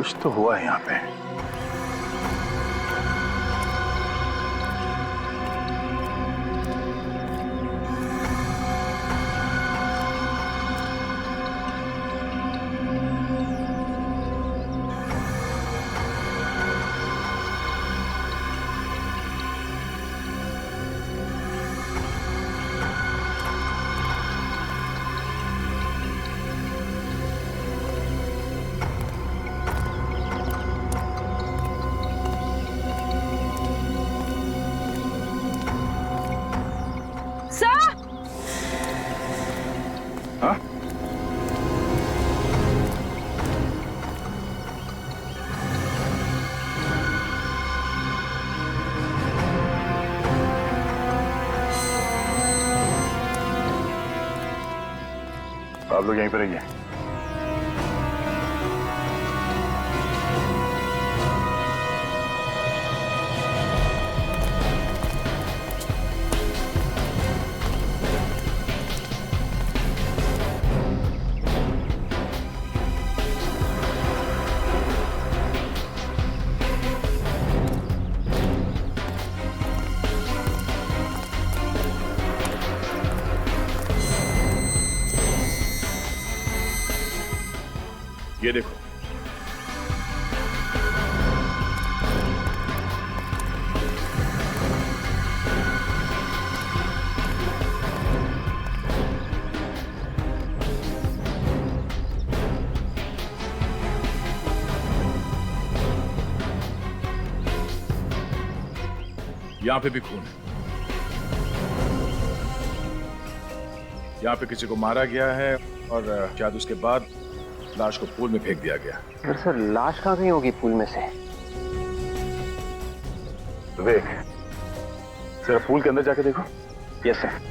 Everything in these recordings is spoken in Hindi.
कुछ तो हुआ है यहाँ पे। हाँ? आप लोग यहीं पर रहिए। ये देखो, यहां पे भी खून है। यहां पे किसी को मारा गया है और शायद उसके बाद लाश को पूल में फेंक दिया गया। सर लाश कहाँ गई होगी पूल में से? विवेक, जरा पूल के अंदर जाके देखो। Yes sir.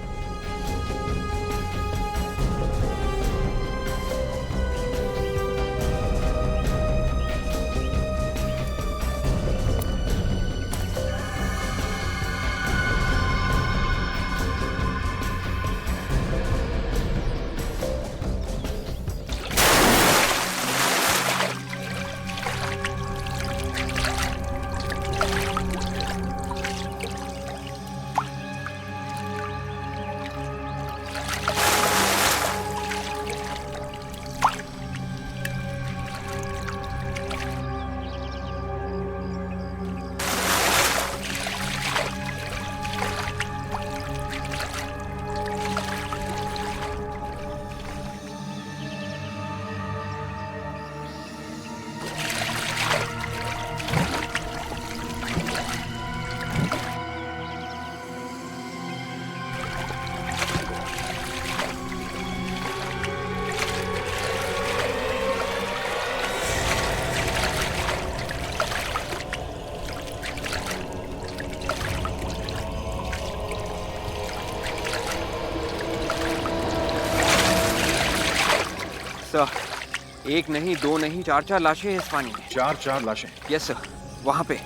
सर एक नहीं, दो नहीं, चार लाशें हैं इस पानी में। चार लाशें? यस सर, वहां पे।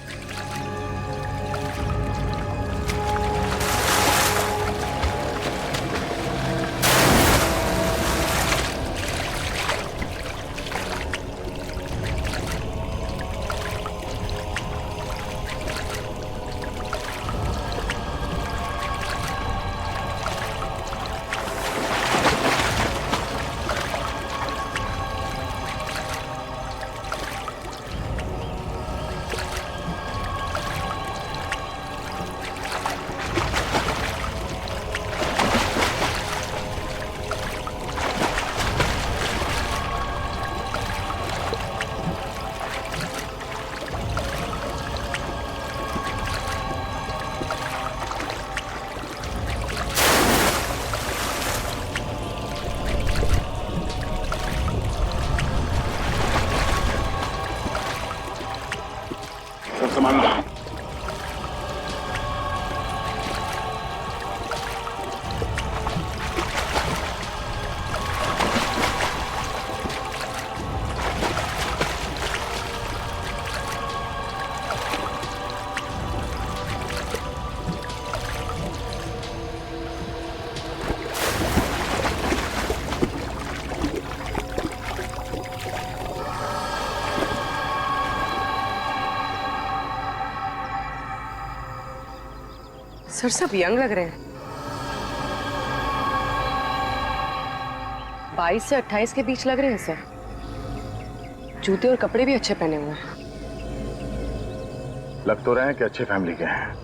सर सब यंग लग रहे हैं। 22 से 28 के बीच लग रहे हैं सर। जूते और कपड़े भी अच्छे पहने हुए हैं। लग तो रहे हैं कि अच्छे फैमिली के हैं।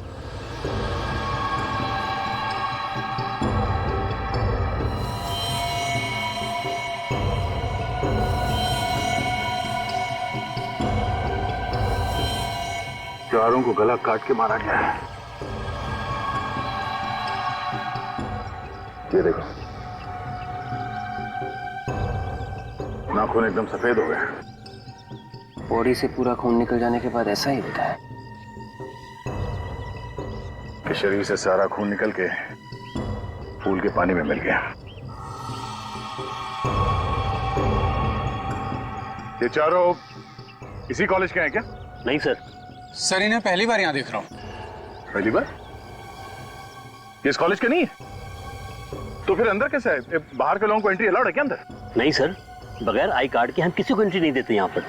चारों को गला काट के मारा गया है। ये देखो, नाखून एकदम सफेद हो गए। बॉडी से पूरा खून निकल जाने के बाद ऐसा ही होता है कि शरीर से सारा खून निकल के फूल के पानी में मिल गया। ये चारों इसी कॉलेज के हैं क्या? नहीं सर। सर इन्हें पहली बार यहाँ देख रहा हूँ। पहली बार? ये इस कॉलेज के नहीं है? तो फिर अंदर कैसे है? बाहर के लोगों को एंट्री अलाउड है क्या अंदर? नहीं सर, बगैर आई कार्ड के हम किसी को एंट्री नहीं देते यहाँ पर।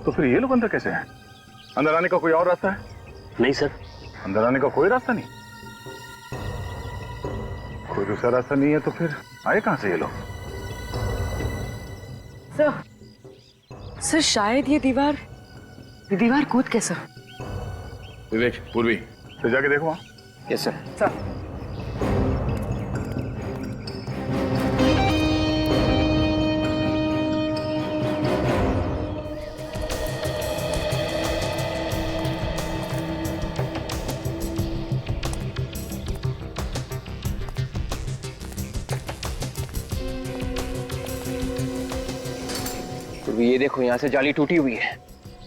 तो फिर ये लोग अंदर कैसे हैं? अंदर आने का कोई और रास्ता है? नहीं सर। अंदर आने का कोई रास्ता नहीं? कोई दूसरा रास्ता नहीं है तो फिर आए कहां से ये लोग? सर शायद ये दीवार कूद के सर। विवेक, पूर्वी, तो जाके देखो वहां। Yes sir. तो ये देखो, यहाँ से जाली टूटी हुई है।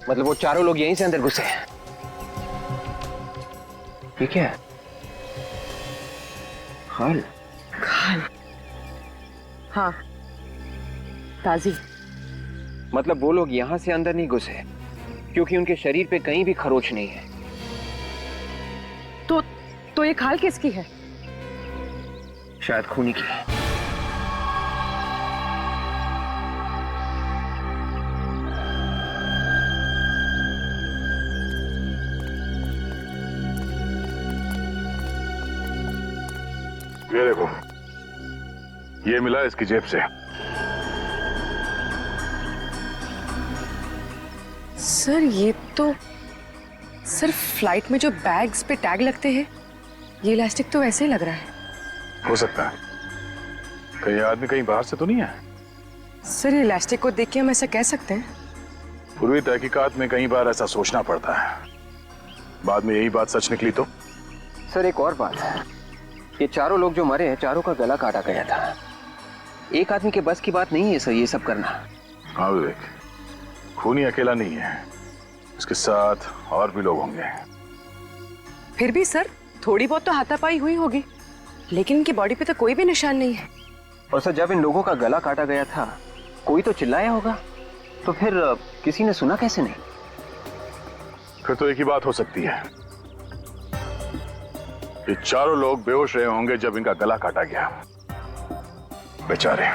मतलब वो चारों लोग यहीं से अंदर घुसे हैं। ये क्या है? खाल। हाँ, ताजी। मतलब वो लोग यहां से अंदर नहीं घुसे क्योंकि उनके शरीर पे कहीं भी खरोच नहीं है। तो ये खाल किसकी है? शायद खूनी की। ये देखो, ये मिला इसकी जेब से। सर ये तो सिर्फ फ्लाइट में जो बैग्स पे टैग लगते हैं, ये इलास्टिक तो वैसे ही लग रहा है। हो सकता है कहीं आदमी कहीं बाहर से तो नहीं है। सर ये इलास्टिक को देख के हम ऐसा कह सकते हैं। पूर्वी तहकीकात में कई बार ऐसा सोचना पड़ता है, बाद में यही बात सच निकली तो। सर एक और बात है, ये चारों लोग जो मरे हैं, चारों का गला काटा गया था। एक आदमी के बस की बात नहीं है सर ये सब करना। हाँ विवेक, खूनी अकेला नहीं है, इसके साथ और भी लोग होंगे। फिर भी सर थोड़ी बहुत तो हाथापाई हुई होगी, लेकिन इनकी बॉडी पे तो कोई भी निशान नहीं है। और सर जब इन लोगों का गला काटा गया था, कोई तो चिल्लाया होगा, तो फिर किसी ने सुना कैसे नहीं? फिर तो एक ही बात हो सकती है, ये चारों लोग बेहोश रहे होंगे जब इनका गला काटा गया। बेचारे।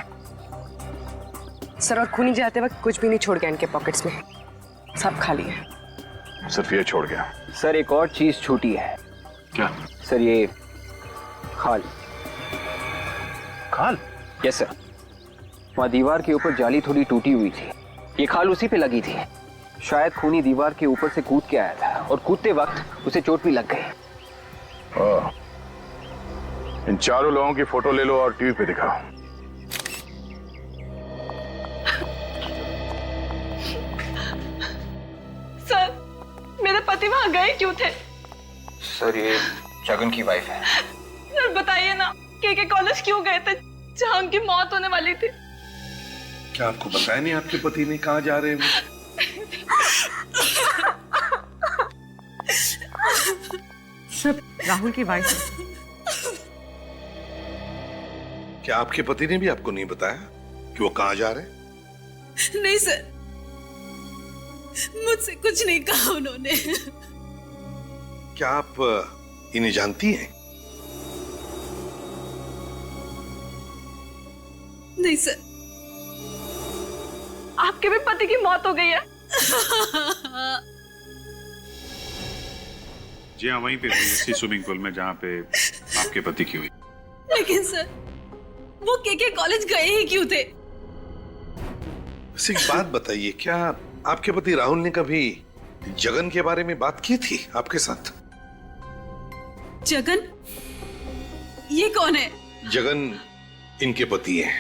सर और खूनी जाते वक्त कुछ भी नहीं छोड़ गया इनके पॉकेट्स में, सब खाली है। सिर्फ ये छोड़ गया। सर एक और चीज छूटी है। क्या? सर ये खाल। खाल? Yes sir. वहां दीवार के ऊपर जाली थोड़ी टूटी हुई थी, ये खाल उसी पे लगी थी। शायद खूनी दीवार के ऊपर से कूद के आया था और कूदते वक्त उसे चोट भी लग गई। इन चारों लोगों की फोटो ले लो और टीवी पे दिखाओ। सर मेरे पति वहां गए क्यों थे? सर ये शगुन की वाइफ है। सर बताइए ना, के कॉलेज क्यों गए थे जहां उनकी मौत होने वाली थी? क्या आपको बताया नहीं आपके पति ने कहाँ जा रहे हैं? सब राहुल की वाइफ है। क्या आपके पति ने भी आपको नहीं बताया कि वो कहाँ जा रहे हैं? नहीं सर, मुझसे कुछ नहीं कहा उन्होंने। क्या आप इन्हें जानती हैं? नहीं सर, आपके भी पति की मौत हो गई है। जी हाँ, वहीं पे हुई, इसी स्विमिंग पूल में जहाँ पे आपके पति की हुई। लेकिन सर वो के कॉलेज गए ही क्यों थे? वैसे एक बात बताइए, क्या आपके पति राहुल ने कभी जगन के बारे में बात की थी आपके साथ? जगन? ये कौन है? जगन इनके पति हैं।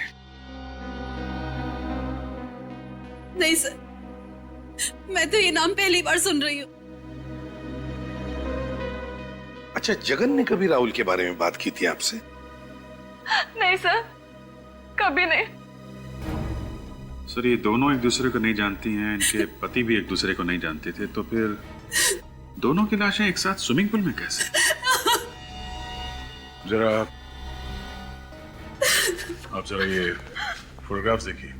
नहीं सर, मैं तो ये नाम पहली बार सुन रही हूँ। अच्छा, जगन ने कभी राहुल के बारे में बात की थी आपसे? नहीं सर, कभी नहीं। सर, ये दोनों एक दूसरे को नहीं जानती हैं, इनके पति भी एक दूसरे को नहीं जानते थे, तो फिर दोनों की लाशें एक साथ स्विमिंग पूल में कैसे? जरा आप जरा ये फोटोग्राफ्स देखिए,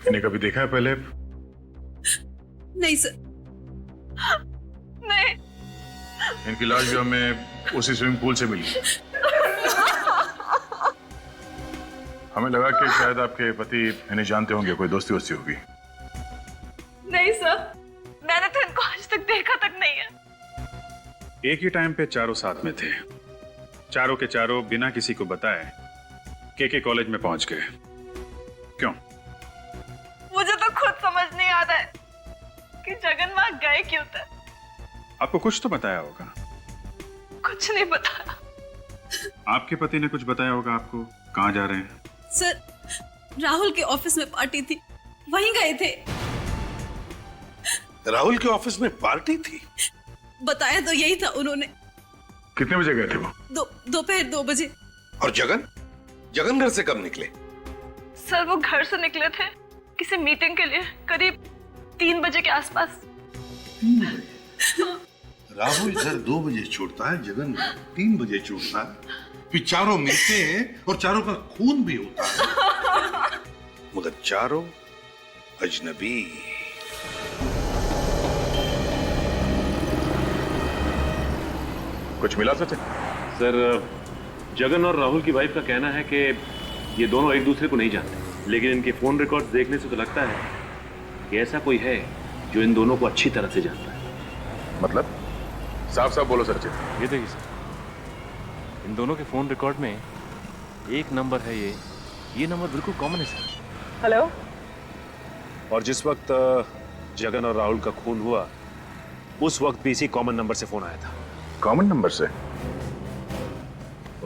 इन्हें कभी देखा है पहले? नहीं सर, नहीं। इनकी लाश भी हमें उसी स्विमिंग पूल से मिली। हमें लगा कि शायद आपके पति इन्हें जानते होंगे, कोई दोस्ती वोस्ती होगी। नहीं सर, मैंने तो इनको आज तक देखा तक नहीं है। एक ही टाइम पे चारों साथ में थे, चारों के चारों बिना किसी को बताए के कॉलेज में पहुंच गए। क्यों? मुझे तो खुद समझ नहीं आता है कि जगन वहां गए क्यों थे। आपको कुछ तो बताया होगा। कुछ नहीं बताया। आपके पति ने कुछ बताया होगा आपको, कहाँ जा रहे हैं? सर, राहुल के ऑफिस में पार्टी थी, वहीं गए थे। राहुल के ऑफिस में पार्टी थी? बताया तो यही था उन्होंने। कितने बजे गए थे वो? दोपहर 2 बजे। और जगन घर से कब निकले? सर, वो घर से निकले थे किसी मीटिंग के लिए, करीब 3 बजे के आसपास। राहुल घर 2 बजे छूटता है, जगन 3 बजे छूटता है, फिर चारों मिलते हैं और चारों का खून भी होता है, मगर चारों अजनबी। कुछ मिला सच? सर, जगन और राहुल की वाइफ का कहना है कि ये दोनों एक दूसरे को नहीं जानते, लेकिन इनके फोन रिकॉर्ड्स देखने से तो लगता है कि ऐसा कोई है जो इन दोनों को अच्छी तरह से जानता है। मतलब साफ साफ बोलो सर। ये देखिए सर, इन दोनों के फोन रिकॉर्ड में एक नंबर है, ये नंबर बिल्कुल कॉमन है सर। हेलो। और जिस वक्त जगन और राहुल का खून हुआ, उस वक्त भी इसी कॉमन नंबर से फोन आया था। कॉमन नंबर से?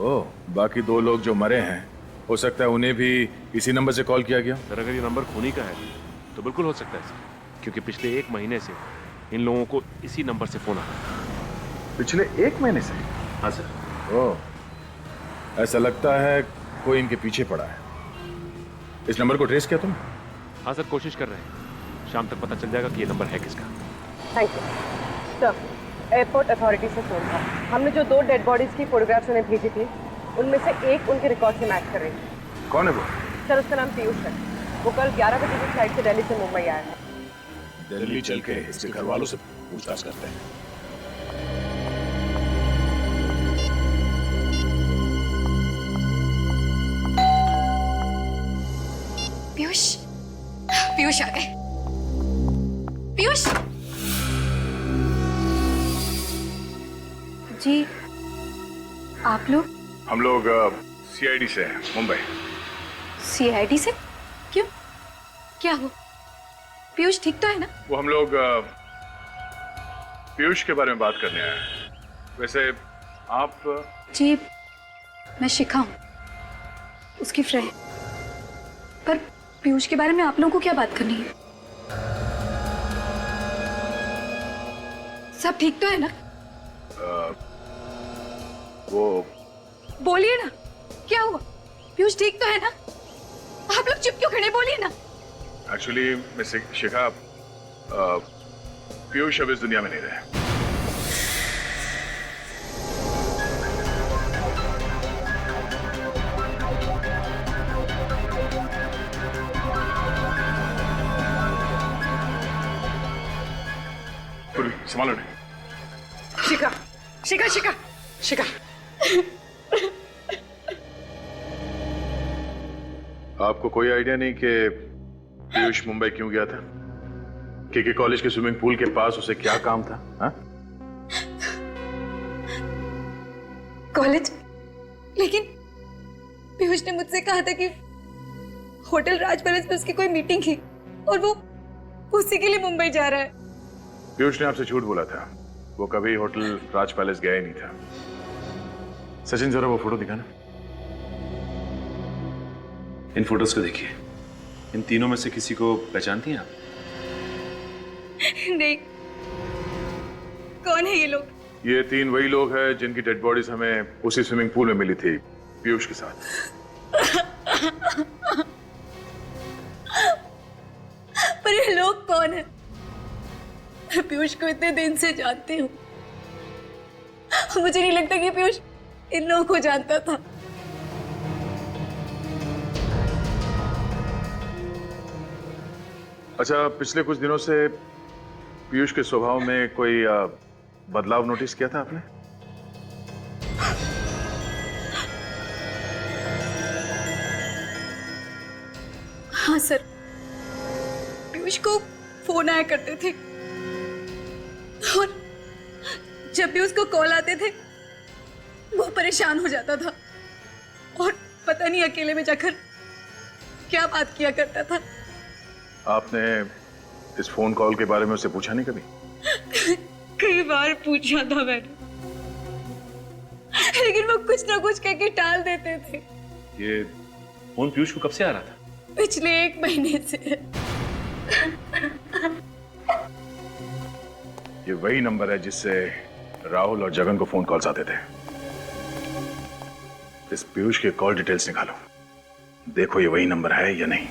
ओह, बाकी 2 लोग जो मरे हैं, हो सकता है उन्हें भी इसी नंबर से कॉल किया गया। सर, अगर ये नंबर खूनी का है तो बिल्कुल हो सकता है सर, क्योंकि पिछले 1 महीने से इन लोगों को इसी नंबर से फोन आ रहा है। पिछले 1 महीने से? हाँ सर। ओह, ऐसा लगता है कोई इनके पीछे पड़ा है। इस नंबर को ट्रेस किया तुम? हाँ सर, कोशिश कर रहे हैं, शाम तक पता चल जाएगा कि ये नंबर है किसका। Thank you sir. Airport authority से फोन था, हमने जो 2 डेड बॉडीज की फोटोग्राफ्स उन्हें भेजी थी, उनमें से एक उनके रिकॉर्ड से मैच कर रही थी। कौन है वो? सर, उसका नाम पीयूष है। वो कल 11 बजे की फ्लाइट से दिल्ली से मुंबई आया है। दिल्ली चल के इसके घर वालों से पूछताछ करते हैं। पीयूष आ गए। पीयूष जी, आप लोग? हम लोग सीआईडी से हैं, मुंबई। सीआईडी से? क्यों, क्या हुआ? पीयूष ठीक तो है ना? वो हम लोग पीयूष के बारे में बात करने आए हैं। वैसे आप? जी, मैं शिखा हूँ, उसकी फ्रेंड। पर पीयूष के बारे में आप लोगों को क्या बात करनी है? सब ठीक तो है ना? वो बोलिए ना, क्या हुआ? पीयूष ठीक तो है ना? आप लोग चुप क्यों खड़े, बोलिए ना। एक्चुअली मैं शिखा, पीयूष अब इस दुनिया में नहीं रहे। संभालो। शिखा, शिखा, शिखा, शिखा। आपको कोई आइडिया नहीं कि पीयूष मुंबई क्यों गया था? के कॉलेज के स्विमिंग पूल के पास उसे क्या काम था? हा? कॉलेज, लेकिन पीयूष ने मुझसे कहा था कि होटल राज पैलेस में उसकी कोई मीटिंग थी और वो उसी के लिए मुंबई जा रहा है। पीयूष ने आपसे झूठ बोला था, वो कभी होटल राज पैलेस गया ही नहीं था। सचिन जरा वो फोटो दिखाना। इन फोटोज को देखिए, इन तीनों में से किसी को पहचानती हैं आप? नहीं, कौन है ये लोग? ये तीन वही लोग हैं जिनकी डेड बॉडीज हमें उसी स्विमिंग पूल में मिली थी पीयूष के साथ। पर ये लोग कौन है? मैं पीयूष को इतने दिन से जानती हूँ, मुझे नहीं लगता कि पीयूष इन लोगों को जानता था। अच्छा, पिछले कुछ दिनों से पीयूष के स्वभाव में कोई बदलाव नोटिस किया था आपने? हाँ सर, पीयूष को फोन आया करते थे और जब भी उसको कॉल आते थे वो परेशान हो जाता था और पता नहीं अकेले में जाकर क्या बात किया करता था। आपने इस फोन कॉल के बारे में उससे पूछा नहीं कभी? कई बार पूछा था मैंने, लेकिन वो कुछ ना कुछ कह के टाल देते थे। ये फोन पीयूष को कब से आ रहा था? पिछले 1 महीने से। ये वही नंबर है जिससे राहुल और जगन को फोन कॉल्स आते थे। इस पीयूष के कॉल डिटेल्स निकालो, देखो ये वही नंबर है या नहीं।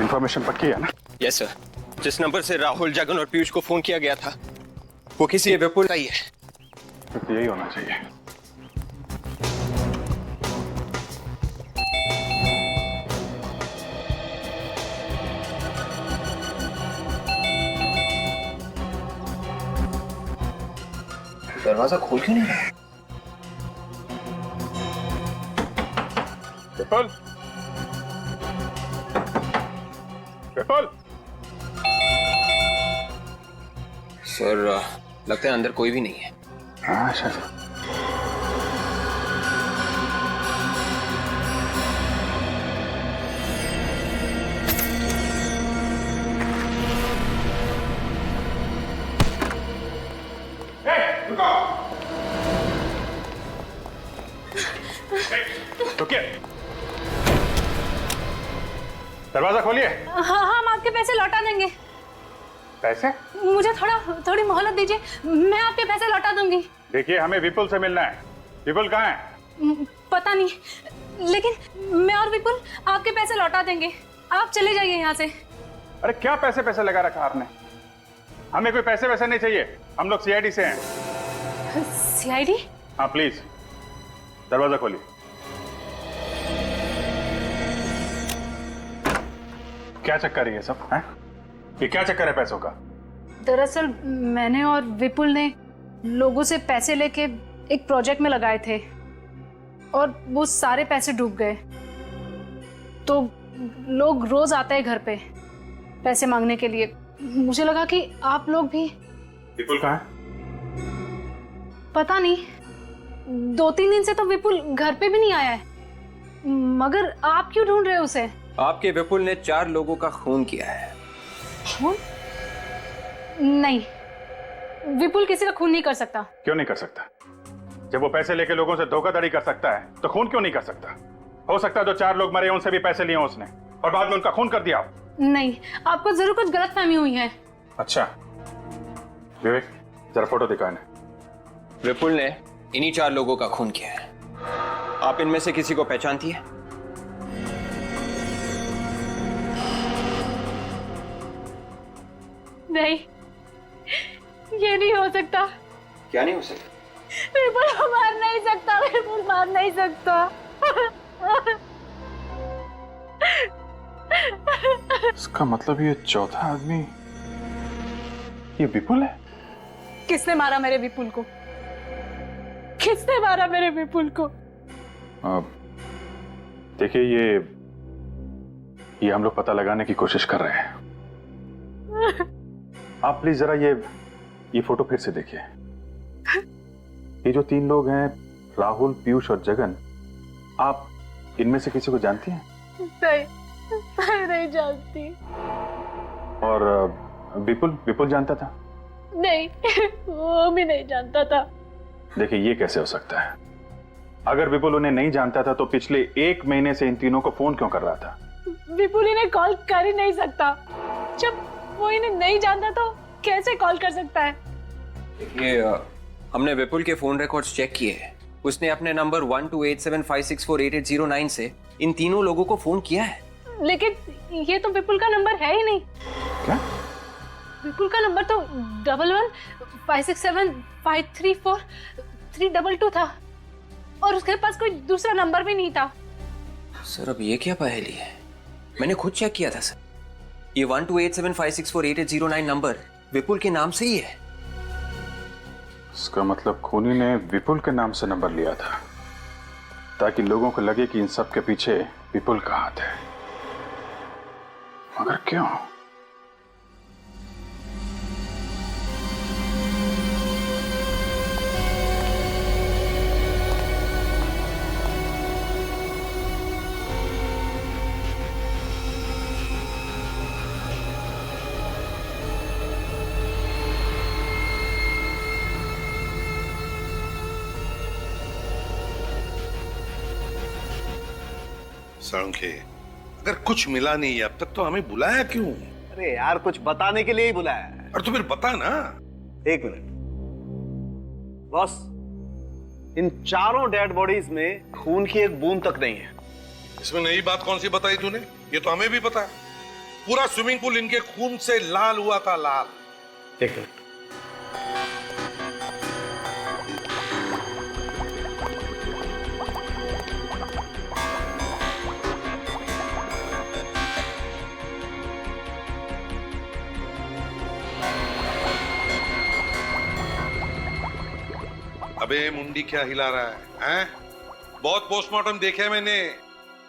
इंफॉर्मेशन पक्की है ना? यस सर, जिस नंबर से राहुल, जगन और पीयूष को फोन किया गया था वो किसी विपुल का ही है। तो यही होना चाहिए। दरवाजा खोल क्यों नहीं रहा? विपुल, विपुल। सर लगता है अंदर कोई भी नहीं है। हाँ शायद। रुकिए, दरवाजा खोलिए। हाँ, हम आपके पैसे लौटा देंगे। पैसे? मुझे थोड़ी मोहलत दीजिए, मैं आपके पैसे लौटा दूंगी। देखिए, हमें विपुल से मिलना है। विपुल कहाँ है? पता नहीं, लेकिन मैं और विपुल आपके पैसे लौटा देंगे। आप चले जाइए यहाँ से। अरे क्या पैसे पैसे लगा रखा आपने? हमें कोई पैसे वैसे नहीं चाहिए, हम लोग सीआईडी से हैं। सीआईडी? हाँ प्लीज, दरवाजा खोलिए। क्या चक्कर है ये सब? हैं? ये क्या चक्कर है पैसों का? दरअसल मैंने और विपुल ने लोगों से पैसे लेके एक प्रोजेक्ट में लगाए थे और वो सारे पैसे डूब गए। तो लोग रोज आते हैं घर पे पैसे मांगने के लिए। मुझे लगा कि आप लोग भी। विपुल कहाँ है? पता नहीं, 2-3 दिन से तो विपुल घर पे भी नहीं आया है। मगर आप क्यों ढूंढ रहे हो उसे? आपके विपुल ने 4 लोगों का खून किया है। खून? नहीं, विपुल किसी का खून नहीं कर सकता। क्यों नहीं कर सकता? जब वो पैसे लेके लोगों से धोखाधड़ी कर सकता है तो खून क्यों नहीं कर सकता? हो सकता है जो 4 लोग मरे उनसे भी पैसे लिए उसने और बाद में उनका खून कर दिया। नहीं, आपको जरूर कुछ गलतफहमी हुई है। अच्छा, विवेक जरा फोटो दिखा इन्हें। विपुल ने इन्हीं 4 लोगों का खून किया है। आप इनमें से किसी को पहचानती है? नहीं, ये नहीं हो सकता। क्या नहीं हो सकता? विपुल मार नहीं सकता, विपुल मार नहीं सकता। इसका मतलब ये चौथा आदमी ये विपुल है? किसने मारा मेरे विपुल को? किसने मारा मेरे विपुल को? देखिए, ये हम लोग पता लगाने की कोशिश कर रहे हैं। आप प्लीज जरा ये फोटो फिर से देखिए। ये जो 3 लोग हैं, राहुल, पीयूष और जगन, आप इनमें से किसी को जानती हैं? नहीं जानती। और विपुल जानता था? नहीं, वो भी नहीं जानता था। देखिए, ये कैसे हो सकता है? अगर विपुल उन्हें नहीं जानता था तो पिछले 1 महीने से इन तीनों को फोन क्यों कर रहा था? विपुल इन्हें कॉल कर ही नहीं सकता। जब वो इन्हें नहीं जानता तो कैसे कॉल कर सकता है? ये हमने विपुल के फोन रिकॉर्ड्स चेक किए हैं। उसने अपने नंबर 128756488809 से इन तीनों लोगों को फोन किया है। लेकिन ये तो विपुल का नंबर है ही नहीं। क्या? विपुल का नंबर तो 1156753432 था और उसके पास कोई दूसरा नंबर भी नहीं था। सर, अब ये क्या पहेली है? मैंने खुद चेक किया था सर। ये 128756488809 नंबर विपुल के नाम से ही है। इसका मतलब खूनी ने विपुल के नाम से नंबर लिया था ताकि लोगों को लगे कि इन सब के पीछे विपुल का हाथ है। मगर क्यों? साळुंखे, अगर कुछ मिला नहीं अब तक तो हमें बुलाया क्यों? अरे यार, कुछ बताने के लिए ही बुलाया है। और तो फिर बता ना। 1 मिनट बॉस, इन चारों डेड बॉडीज में खून की एक बूंद तक नहीं है। इसमें नई बात कौन सी बताई तूने? ये तो हमें भी पता है। पूरा स्विमिंग पूल इनके खून से लाल हुआ था, लाल। 1 मिनट। अबे मुंडी क्या हिला रहा है, हैं? बहुत पोस्टमार्टम देखे मैंने,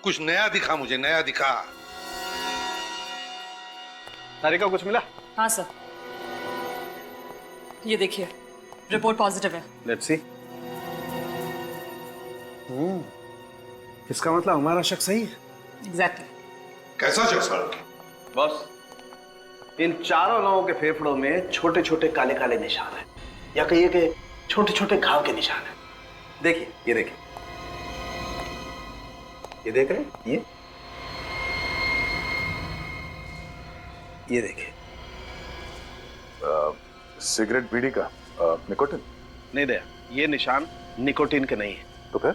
कुछ नया दिखा मुझे, नया दिखा। तारिका, कुछ मिला? हाँ सर, ये देखिए, रिपोर्ट पॉजिटिव है। Let's see. इसका मतलब हमारा शक सही है। एग्जैक्टली। कैसा शख्स? बॉस, इन चारों लोगों के फेफड़ों में छोटे छोटे काले काले निशान हैं, या कहिए कि छोटे छोटे घाव के निशान हैं। देखिए, ये देखिए, ये देख रहे हैं? ये देखिए। सिगरेट, बीड़ी का निकोटिन? नहीं दया, ये निशान निकोटिन के नहीं है। तो फिर?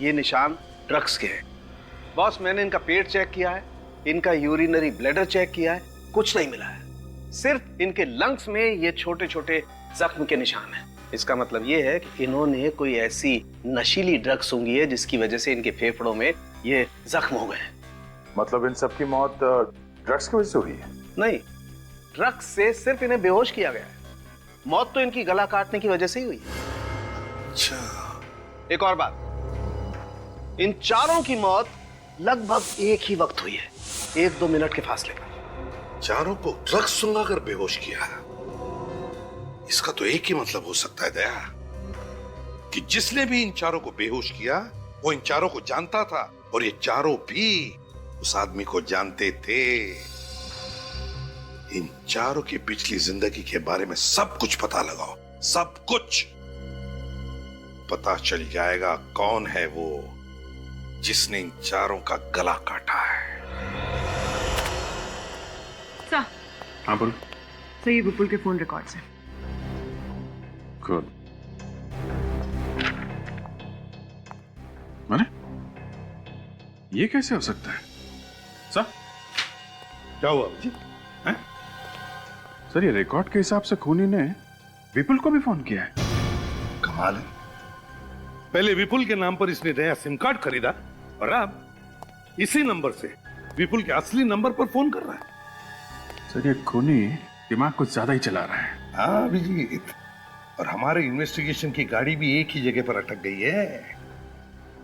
ये निशान ड्रग्स के हैं। बॉस, मैंने इनका पेट चेक किया है, इनका यूरिनरी ब्लैडर चेक किया है, कुछ नहीं मिला है। सिर्फ इनके लंग्स में ये छोटे छोटे जख्म के निशान हैं। इसका मतलब ये है कि इन्होंने कोई ऐसी नशीली ड्रग सूंघी है जिसकी वजह से इनके फेफड़ों में ये जख्म हो गए। मतलब इन सब की मौत ड्रग्स की वजह से हुई है? नहीं, ड्रग्स से सिर्फ इन्हें बेहोश किया गया है। मौत तो इनकी गला काटने की वजह से ही हुई है। अच्छा। एक और बात, इन चारों की मौत लगभग एक ही वक्त हुई है, 1-2 मिनट के फासले पर। चारों को ड्रग्स सुंघा कर बेहोश किया। इसका तो एक ही मतलब हो सकता है दया, कि जिसने भी इन चारों को बेहोश किया वो इन चारों को जानता था और ये चारों भी उस आदमी को जानते थे। इन चारों की पिछली जिंदगी के बारे में सब कुछ पता लगाओ, सब कुछ पता चल जाएगा कौन है वो जिसने इन चारों का गला काटा है। सर, हाँ बोलो। सर, ये विपुल के फोन रिकॉर्ड्स हैं। गुड। माने ये कैसे हो सकता है? सर, क्या हुआ जी? हैं? सर, ये रिकॉर्ड के हिसाब से खूनी ने विपुल को भी फोन किया है। कमाल है। पहले विपुल के नाम पर इसने नया सिम कार्ड खरीदा और अब इसी नंबर से विपुल के असली नंबर पर फोन कर रहा है। सर, ये खूनी दिमाग कुछ ज्यादा ही चला रहा है। हाँ अभिजीत, और हमारे इन्वेस्टिगेशन की गाड़ी भी एक ही जगह पर अटक गई है।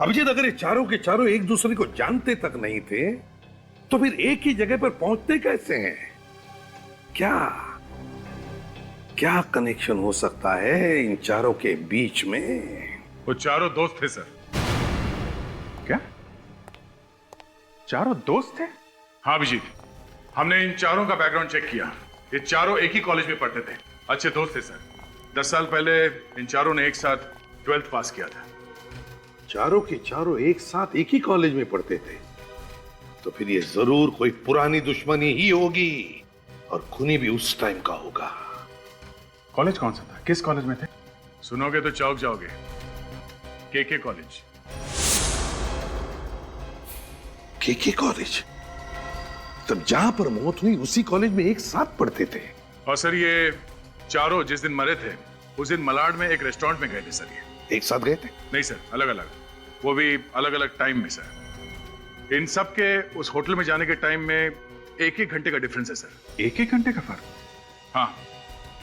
अभिजीत, अगर ये चारों के चारों एक दूसरे को जानते तक नहीं थे तो फिर एक ही जगह पर पहुंचते कैसे हैं? क्या क्या कनेक्शन हो सकता है इन चारों के बीच में? वो चारों दोस्त थे सर। क्या चारों दोस्त थे? हाँ अभिजीत, हमने इन चारों का बैकग्राउंड चेक किया। ये चारों एक ही कॉलेज में पढ़ते थे, अच्छे दोस्त थे सर। 10 साल पहले इन चारों ने एक साथ 12th पास किया था। चारों के चारों एक साथ एक ही कॉलेज में पढ़ते थे, तो फिर ये जरूर कोई पुरानी दुश्मनी ही होगी, और खूनी भी उस टाइम का होगा। कॉलेज कौन सा था? किस कॉलेज में थे? सुनोगे तो चौंक जाओगे। केके कॉलेज। केके कॉलेज? तब जहां पर मौत हुई उसी कॉलेज में एक साथ पढ़ते थे। और सर ये चारों जिस दिन मरे थे उस दिन मलाड में एक रेस्टोरेंट में गए थे सर। ये एक साथ गए थे? नहीं सर, अलग अलग, वो भी अलग अलग टाइम में सर। इन सब के उस होटल में जाने के टाइम में एक एक घंटे का डिफरेंस है सर। एक एक घंटे का फर्क? हाँ,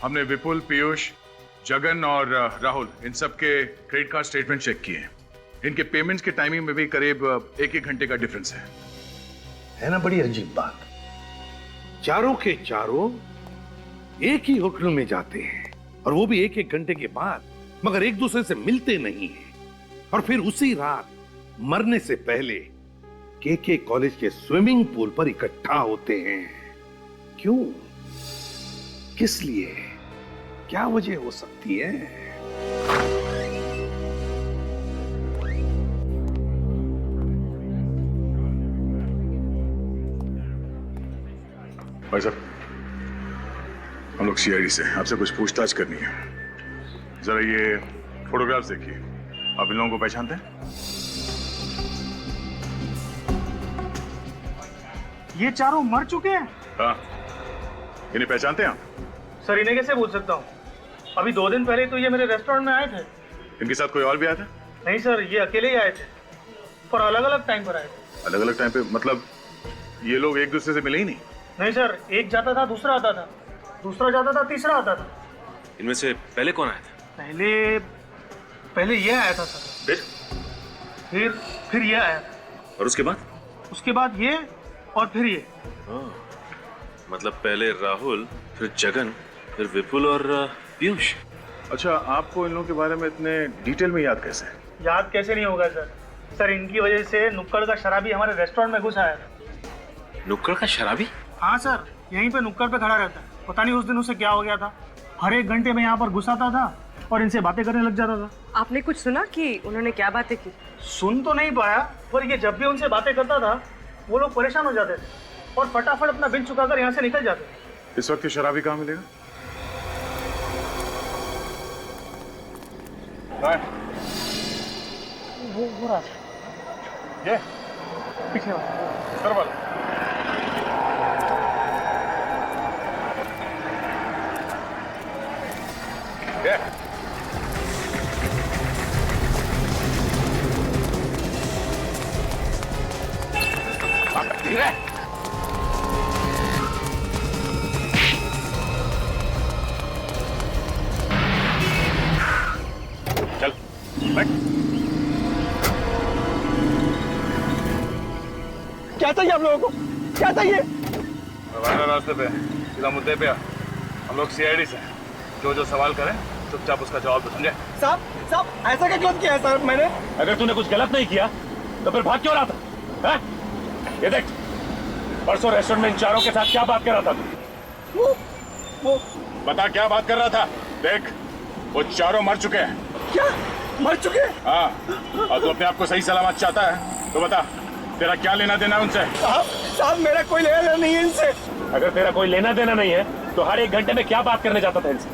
हमने विपुल, पीयूष, जगन और राहुल इन सब के क्रेडिट कार्ड स्टेटमेंट चेक किए हैं। इनके पेमेंट्स के टाइमिंग में भी करीब एक एक घंटे का डिफरेंस है ना? बड़ी अजीब बात। चारों के चारों एक ही होटल में जाते हैं, और वो भी एक एक घंटे के बाद, मगर एक दूसरे से मिलते नहीं हैं। और फिर उसी रात मरने से पहले केके कॉलेज के स्विमिंग पूल पर इकट्ठा होते हैं। क्यों? किस लिए? क्या वजह हो सकती है? भाई साहब, हम लोग सीआईडी से आपसे कुछ पूछताछ करनी है। जरा ये फोटोग्राफ्स देखिए, आप इन लोगों को पहचानते हैं? ये चारों मर चुके हैं? हाँ, इन्हें पहचानते हैं आप? सर इन्हें कैसे पूछ सकता हूँ? अभी 2 दिन पहले तो ये मेरे रेस्टोरेंट में आए थे। इनके साथ कोई और भी आया था? नहीं सर, ये अकेले ही आए थे, पर अलग अलग टाइम पर आए थे। अलग अलग टाइम पे? मतलब ये लोग एक दूसरे से मिले ही नहीं? नहीं सर, एक जाता था दूसरा आता था, दूसरा जाता था तीसरा आता था। इनमें से पहले कौन आया था? पहले ये आया था सर। फिर ये आया था। और उसके बाद? उसके बाद ये, और फिर ये। मतलब पहले राहुल, फिर जगन, फिर विपुल और पीयूष। अच्छा, आपको इन लोगों के बारे में इतने डिटेल में याद कैसे? याद कैसे नहीं होगा सर? सर इनकी वजह से नुक्कड़ का शराबी हमारे रेस्टोरेंट में घुस आया था। नुक्कड़ का शराबी? हाँ सर, यहीं पे नुक्कड़ पे खड़ा रहता है। पता नहीं उस दिन उसे क्या हो गया था, हर एक घंटे में यहाँ पर घुस आता था और इनसे बातें करने लग जाता था। आपने कुछ सुना कि उन्होंने क्या बातें की? सुन तो नहीं पाया, पर ये जब भी उनसे बातें करता था वो लोग परेशान हो जाते थे और फटाफट अपना बिल चुकाकर यहाँ से निकल जाते थे। इस वक्त ये शराबी कहाँ मिलेगा? वो रहा ये पीछे सर वाला। ये धीरे। चल बैठ। क्या चाहिए आप लोगों को? क्या चाहिए? रास्ते पे सीधा मुद्दे पे आ। हम लोग सीआईडी से हैं। जो सवाल करें चुपचाप उसका जवाब दो, समझे? साहब ऐसा क्या गलत किया है सर मैंने? अगर तूने कुछ गलत नहीं किया तो फिर भाग क्यों रहा था? है? ये देख, परसों रेस्टोरेंट में इन चारों के साथ क्या बात कर रहा था तू? वो बता, क्या बात कर रहा था? देख, वो चारों मर चुके हैं। क्या मर चुके हैं? हाँ, और तू अपने आप को सही सलामत चाहता है तो बता, तेरा क्या लेना देना है उनसे? साहब मेरा कोई लेना देना नहीं है इनसे। अगर तेरा कोई लेना देना नहीं है तो हर एक घंटे में क्या बात करने जाता था इनसे?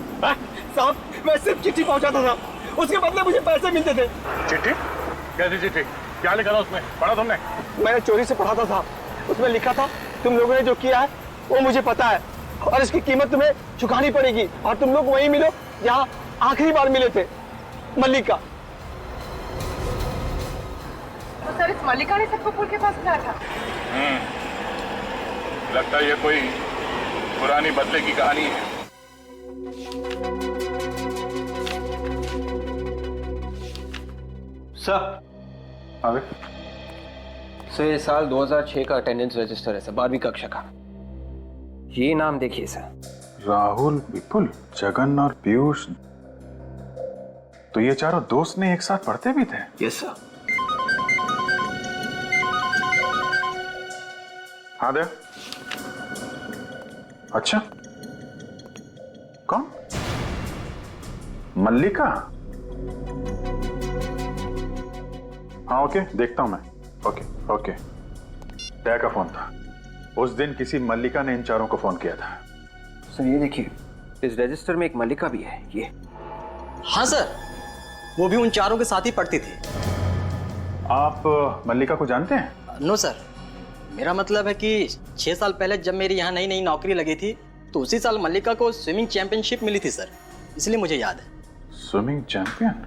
साहब मैं सिर्फ चिट्ठी पहुंचाता था, उसके बदले मुझे पैसे मिलते थे। चिट्ठी? कैसी चिट्ठी? क्या लिखा था उसमें? पढ़ा तुमने? मैंने चोरी से पढ़ा था साहब, उसमें लिखा था तुम लोगों ने जो किया है वो मुझे पता है और इसकी कीमत तुम्हें चुकानी पड़ेगी, और तुम लोग वहीं मिलो जहाँ आखिरी बार मिले थे, मल्लिका। तो सर इस मल्लिका ने सबको पुल के पास बुलाया था? लगता है ये कोई पुरानी बदले की कहानी है। सर, सर ये साल 2006 का अटेंडेंस रजिस्टर है सर, 12वीं कक्षा का। ये नाम देखिए सर, राहुल, विपुल, जगन और पीयूष। तो ये चारों दोस्त ने एक साथ पढ़ते भी थे? Yes sir. हाँ दे। अच्छा, कौन? मल्लिका? हाँ ओके, देखता हूं मैं। Okay okay. दया का फोन था। उस दिन किसी मल्लिका ने इन चारों को फोन किया था। सर ये देखिए, इस रजिस्टर में एक मल्लिका भी है, ये। हाँ सर, वो भी उन चारों के साथ ही पढ़ती थी। आप मल्लिका को जानते हैं? नो सर, मेरा मतलब है कि 6 साल पहले जब मेरी यहाँ नई नई नौकरी लगी थी तो उसी साल मल्लिका को स्विमिंग चैंपियनशिप मिली थी सर, इसलिए मुझे याद है। Swimming champion?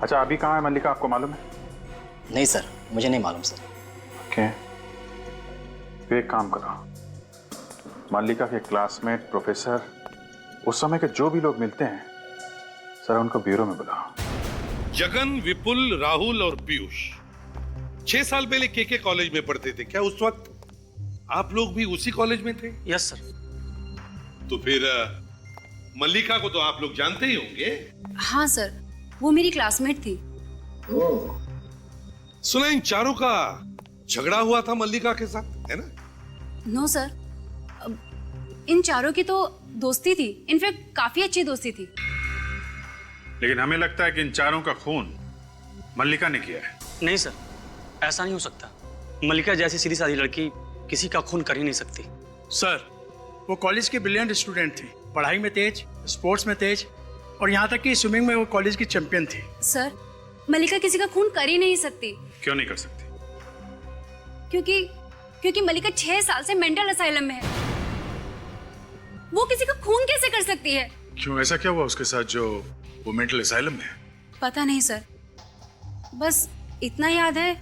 अच्छा, अभी कहाँ है मल्लिका, आपको मालूम है? नहीं सर, मुझे नहीं मालूम सर। ओके, तो एक काम करो, मल्लिका के क्लासमेट, प्रोफेसर, उस समय के जो भी लोग मिलते हैं सर, उनको ब्यूरो में बुलाओ। जगन, विपुल, राहुल और पीयूष 6 साल पहले के कॉलेज में पढ़ते थे। क्या उस वक्त आप लोग भी उसी कॉलेज में थे? Yes sir. तो फिर मल्लिका को तो आप लोग जानते ही होंगे। हाँ सर, वो मेरी क्लासमेट थी। सुना इन चारों का झगड़ा हुआ था मल्लिका के साथ, है ना? नो सर, इन चारों की तो दोस्ती थी, इनफैक्ट काफी अच्छी दोस्ती थी। लेकिन हमें लगता है कि इन चारों का खून मल्लिका ने किया है। नहीं सर, ऐसा नहीं हो सकता। मल्लिका जैसी सीधी सादी लड़की किसी का खून कर ही नहीं सकती। सर, वो कॉलेज की ब्रिलियंट स्टूडेंट थी, पढ़ाई में तेज, स्पोर्ट्स में तेज, और यहाँ तक कि स्विमिंग में वो कॉलेज की चैंपियन थी। सर, मल्लिका किसी का खून कर ही नहीं सकती। क्यों नहीं कर सकती? क्योंकि मल्लिका 6 साल से मेंटल असाइलम में है। वो किसी का खून कैसे कर सकती है? क्यों, ऐसा क्या हुआ उसके साथ जो वो मेंटल असाइलम में है? पता नहीं सर, बस इतना याद है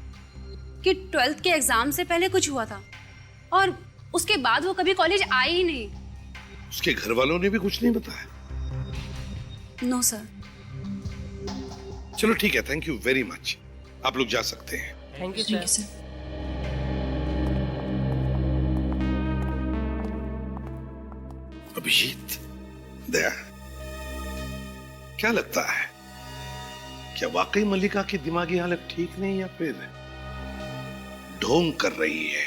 कि 12th के एग्जाम से पहले कुछ हुआ था और उसके बाद वो कभी कॉलेज आई ही नहीं। उसके घर वालों ने भी कुछ नहीं बताया? No sir. चलो ठीक है, थैंक यू वेरी मच, आप लोग जा सकते हैं। Thank you sir. Abhijeet, Daya, क्या लगता है, क्या वाकई मल्लिका की दिमागी हालत ठीक नहीं या फिर ढोंग कर रही है?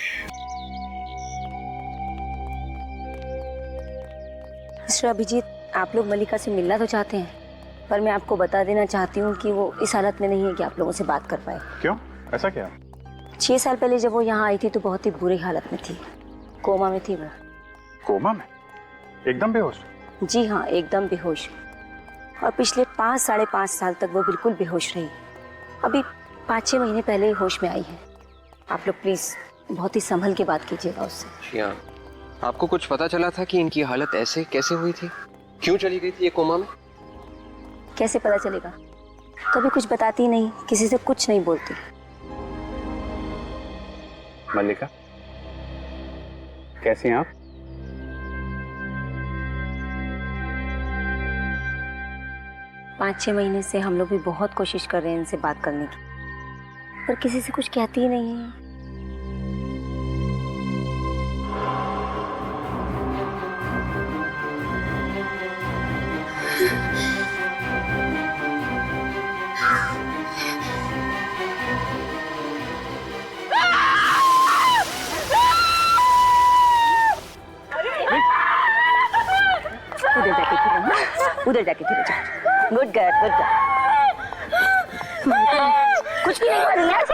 मिस्टर अभिजीत, आप लोग मल्लिका से मिलना तो चाहते हैं, पर मैं आपको बता देना चाहती हूँ कि वो इस हालत में नहीं है कि आप लोगों से बात कर पाए। क्यों, ऐसा क्या? 6 साल पहले जब वो यहाँ आई थी तो बहुत ही बुरी हालत में थी, कोमा में थी वो। कोमा में? एकदम बेहोश? जी हाँ, एकदम बेहोश, और पिछले 5 साढ़े 5 साल तक वो बिल्कुल बेहोश रही। अभी 5-6 महीने पहले ही होश में आई है। आप लोग प्लीज बहुत ही संभल के बात कीजिएगा उससे। हाँ, आपको कुछ पता चला था कि इनकी हालत ऐसे कैसे हुई थी? क्यों चली गई थी ये कोमा में? कैसे पता चलेगा, कभी कुछ बताती नहीं, किसी से कुछ नहीं बोलती। मल्लिका, कैसी हैं आप? पाँच 6 महीने से हम लोग भी बहुत कोशिश कर रहे हैं इनसे बात करने की, पर किसी से कुछ कहती ही नहीं है। उधर जाके खेलो, जाओ। Good girl, good girl. कुछ भी नहीं हुआ, नर्स।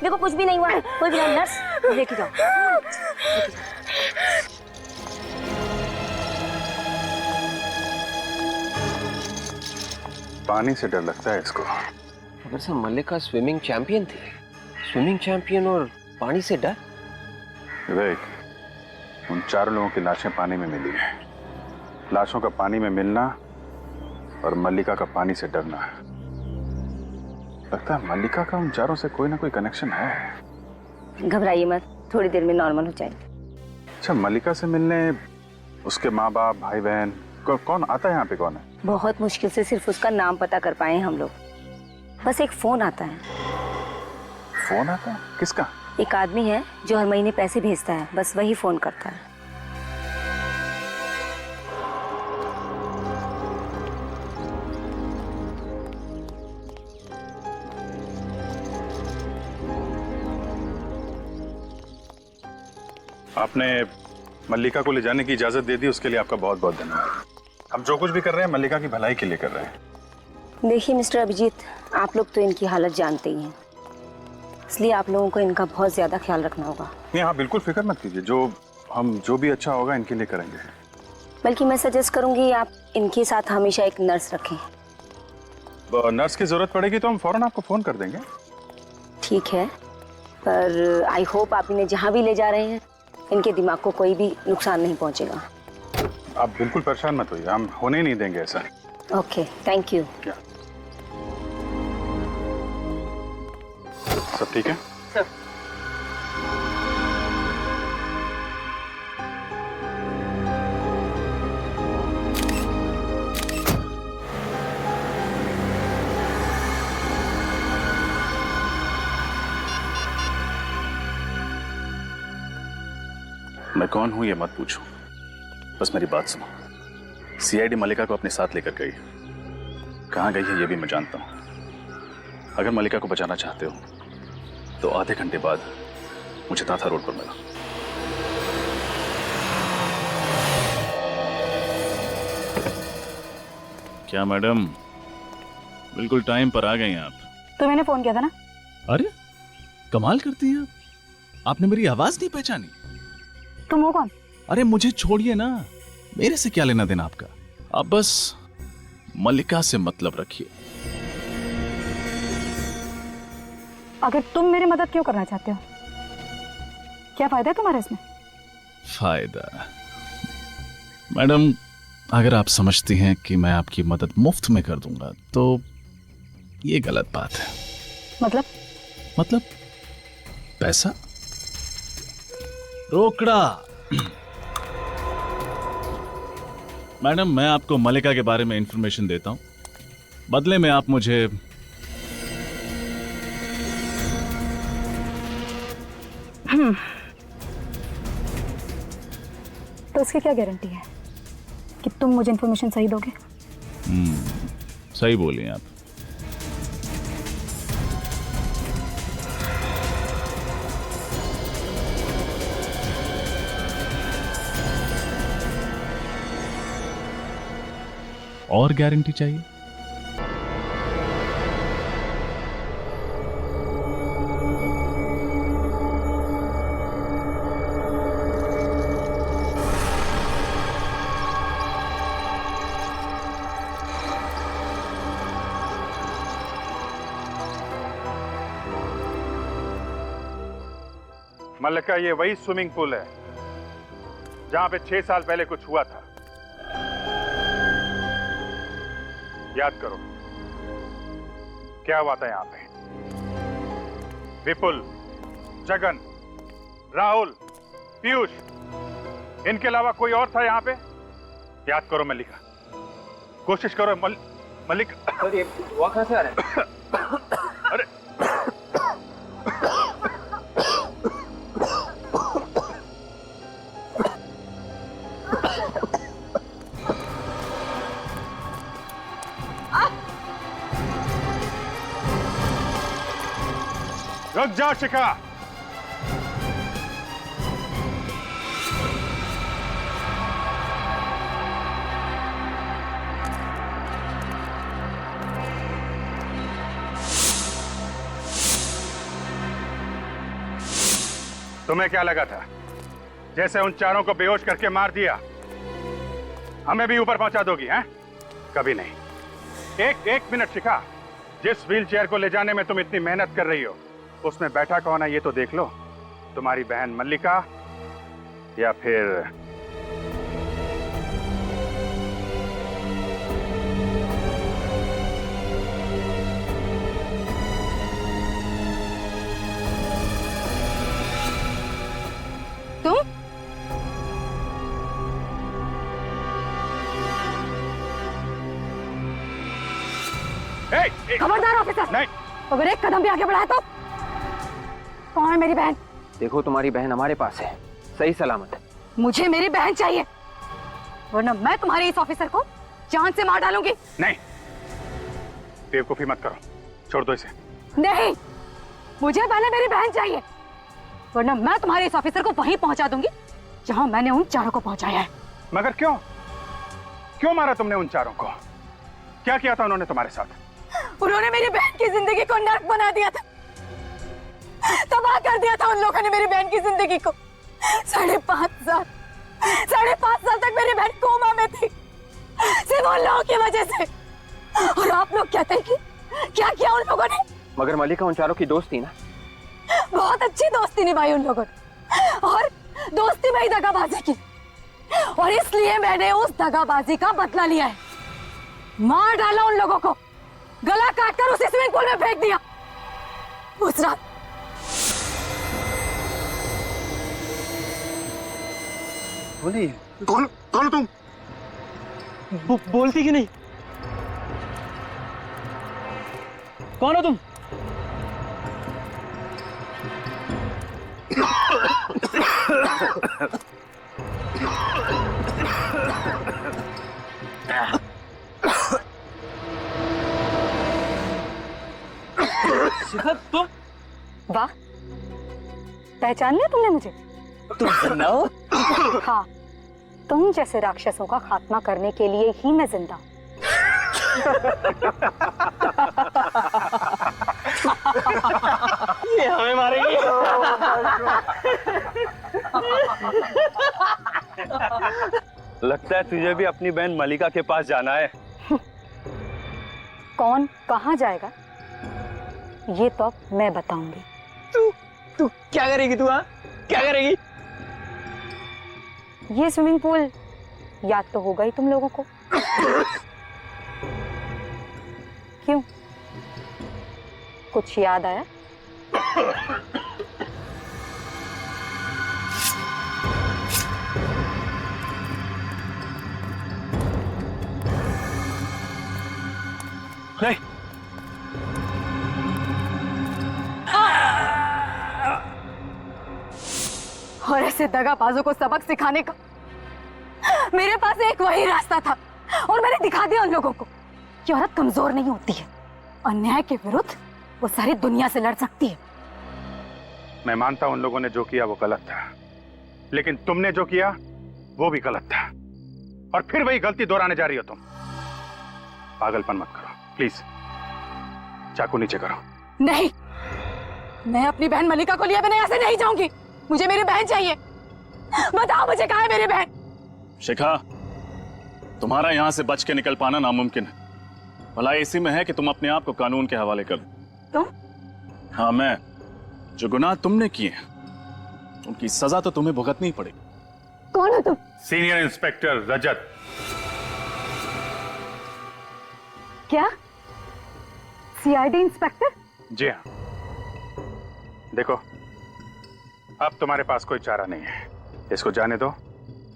देखो कुछ भी नहीं हुआ है, कोई भी नहीं, नर्स लेके जाओ। पानी से डर लगता है इसको। अगर सर मल्लिका स्विमिंग चैंपियन थी, स्विमिंग चैंपियन और पानी से डर? विवेक, उन 4 लोगों की लाशें पानी में मिली हैं। लाशों का पानी में मिलना और मल्लिका का पानी से डरना, लगता है मल्लिका का उन 4 से कोई ना कोई कनेक्शन है। घबराइए मत, थोड़ी देर में नॉर्मल हो जाएंगे। अच्छा, मल्लिका से मिलने उसके माँ बाप, भाई बहन, कौन आता है यहाँ पे? कौन है? बहुत मुश्किल से सिर्फ उसका नाम पता कर पाए हम लोग। बस एक फोन आता है, फोन आता है? किसका? एक आदमी है जो हर महीने पैसे भेजता है, बस वही फोन करता है। आपने मल्लिका को ले जाने की इजाजत दे दी, उसके लिए आपका बहुत बहुत धन्यवाद। हम जो कुछ भी कर रहे हैं मल्लिका की भलाई के लिए कर रहे हैं। देखिए मिस्टर अभिजीत, आप लोग तो इनकी हालत जानते ही हैं, इसलिए आप लोगों को इनका बहुत ज्यादा ख्याल रखना होगा। नहीं, हाँ बिल्कुल फिक्र मत कीजिए, जो भी अच्छा होगा इनके लिए करेंगे। बल्कि मैं सजेस्ट करूंगी आप इनके साथ हमेशा एक नर्स रखें। नर्स की जरूरत पड़ेगी तो हम फौरन आपको फोन कर देंगे। ठीक है, पर आई होप आप इन्हें जहाँ भी ले जा रहे हैं इनके दिमाग को कोई भी नुकसान नहीं पहुंचेगा। आप बिल्कुल परेशान मत होइए, हम होने ही नहीं देंगे ऐसा। Okay, thank you. सब ठीक है? सर मैं कौन हूं ये मत पूछो, बस मेरी बात सुनो। सीआईडी मल्लिका को अपने साथ लेकर गई, कहां गई है ये भी मैं जानता हूं। अगर मल्लिका को बचाना चाहते हो तो आधे घंटे बाद मुझे ताथा रोड पर मिला। क्या मैडम, बिल्कुल टाइम पर आ गई आप। तो मैंने फोन किया था ना। अरे कमाल करती हैं आप, आपने मेरी आवाज नहीं पहचानी। तुम हो कौन? अरे मुझे छोड़िए ना, मेरे से क्या लेना देना आपका। आप बस मल्लिका से मतलब रखिए। आखिर तुम मेरी मदद क्यों करना चाहते हो? क्या फायदा है तुम्हारा इसमें? फायदा? मैडम, अगर आप समझती हैं कि मैं आपकी मदद मुफ्त में कर दूंगा तो ये गलत बात है। मतलब पैसा, रोकड़ा। मैडम, मैं आपको मल्लिका के बारे में इंफॉर्मेशन देता हूं, बदले में आप मुझे तो इसकी क्या गारंटी है कि तुम मुझे इंफॉर्मेशन सही दोगे? सही बोलिए आप। और गारंटी चाहिए? मल्लिका, ये वही स्विमिंग पूल है जहां पे 6 साल पहले कुछ हुआ था। याद करो क्या हुआ था यहाँ पे। विपुल, जगन, राहुल, पीयूष, इनके अलावा कोई और था यहाँ पे? याद करो मल्लिका, कोशिश करो। मल्लिका, सर ये हुआ कहाँ से आ रहा है? अरे रुक जाओ शिखा। तुम्हें क्या लगा था जैसे उन चारों को बेहोश करके मार दिया हमें भी ऊपर पहुंचा दोगी? हैं? कभी नहीं। एक मिनट शिखा, जिस व्हील चेयर को ले जाने में तुम इतनी मेहनत कर रही हो उसमें बैठा कौन है ये तो देख लो। तुम्हारी बहन मल्लिका या फिर तुम? खबरदार ऑफिसर! नहीं, अगर एक कदम भी आगे बढ़ाया तो कौन है मेरी बहन? देखो तुम्हारी बहन हमारे पास है, सही सलामत है। मुझे मेरी बहन चाहिए, वरना मैं तुम्हारे इस ऑफिसर को जान से मार डालूंगी। नहीं, बेवकूफी मत करो, छोड़ दो इसे। नहीं, मुझे पहले मेरी बहन चाहिए, वरना मैं तुम्हारे इस ऑफिसर को वहीं पहुंचा दूंगी जहां मैंने उन चारों को पहुंचाया है। मगर क्यों? क्यों मारा तुमने उन चारों को? क्या किया था उन्होंने तुम्हारे साथ? उन्होंने मेरी बहन की जिंदगी को नर्क बना दिया था, तबाह कर दिया था उन लोगों ने मेरी बहन की जिंदगी को। 5.5 साल तक मेरी बहन कोमा में थी, सिर्फ उन लोगों की वजह से। और आप लोग कहते हैं कि क्या किया उन लोगों ने? मगर मल्लिका उन चारों की दोस्त थी ना। बहुत अच्छी दोस्ती निभाई उन लोगों ने, और दोस्ती में ही दगाबाजी की, और इसलिए मैंने उस दगाबाजी का बदला लिया है। मार डाला उन लोगों को, गला काटकर उसी स्विमिंग पूल में फेंक दिया उस रात। कौन कौन हो तुम? बोलती कि नहीं? कौन हो तुम? शिखा, तुम? वाह, पहचान लिया तुमने मुझे? तुम जिंदा हो? हाँ, तुम जैसे राक्षसों का खात्मा करने के लिए ही मैं जिंदा हूं। ये हमें मारेगी। लगता है तुझे भी अपनी बहन मलिका के पास जाना है। कौन कहाँ जाएगा ये तो अब मैं बताऊंगी। तू क्या करेगी? तू हाँ क्या करेगी? ये स्विमिंग पूल याद तो होगा ही तुम लोगों को। क्यों, कुछ याद आया? नहीं, और ऐसे दगाबाजों को सबक सिखाने का मेरे पास एक वही रास्ता था, और मैंने दिखा दिया उन लोगों को कि औरत कमजोर नहीं होती है, अन्याय के विरुद्ध वो सारी दुनिया से लड़ सकती है। मैं मानता हूं उन लोगों ने जो किया वो गलत था, लेकिन तुमने जो किया वो भी गलत था, और फिर वही गलती दोहराने जा रही हो तुम। पागलपन मत करो प्लीज, चाकू नीचे करो। नहीं, मैं अपनी बहन मलिका को लिए बिना यहाँ से नहीं जाऊंगी। मुझे मेरी बहन चाहिए, बताओ मुझे कहाँ है मेरी बहन? शिखा, तुम्हारा यहां से बच के निकल पाना नामुमकिन है। भलाई इसी में है कि तुम अपने आप को कानून के हवाले कर तुम? हाँ, मैं। जो गुनाह तुमने किए उनकी सजा तो तुम्हें भुगतनी पड़ेगी। कौन हो तुम? सीनियर इंस्पेक्टर रजत। क्या सीआईडी इंस्पेक्टर? जी हाँ। देखो, अब तुम्हारे पास कोई चारा नहीं है, इसको जाने दो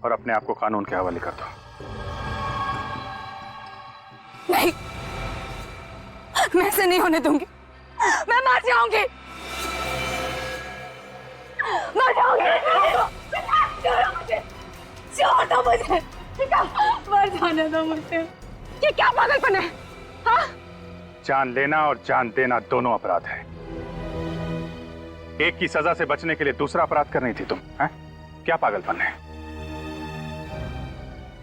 और अपने आप को कानून के हवाले कर दो। नहीं, मैं ऐसे नहीं होने दूंगी, मैं मर जाऊंगी, मर जाऊंगी। छोड़ो मुझे, छोड़ दो मुझे, मर जाने दो मुझे। ये क्या पागलपन है? हाँ? जान लेना और जान देना दोनों अपराध है। एक की सजा से बचने के लिए दूसरा अपराध कर रही थी तुम, हैं? क्या पागलपन है?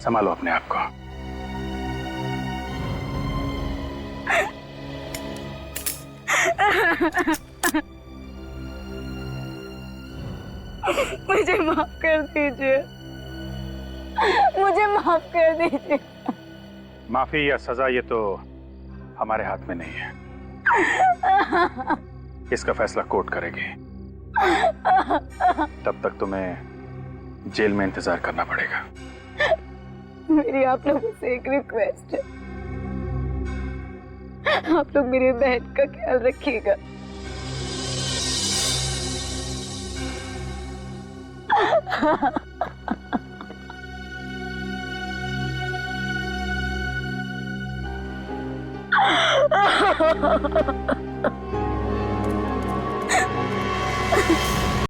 संभालो अपने आप को। मुझे माफ कर दीजिए, मुझे माफ कर दीजिए। माफी या सजा ये तो हमारे हाथ में नहीं है, इसका फैसला कोर्ट करेगी। तब तक तुम्हें जेल में इंतजार करना पड़ेगा। मेरी आप लोगों से एक रिक्वेस्ट है, आप लोग मेरी बहन का ख्याल रखिएगा।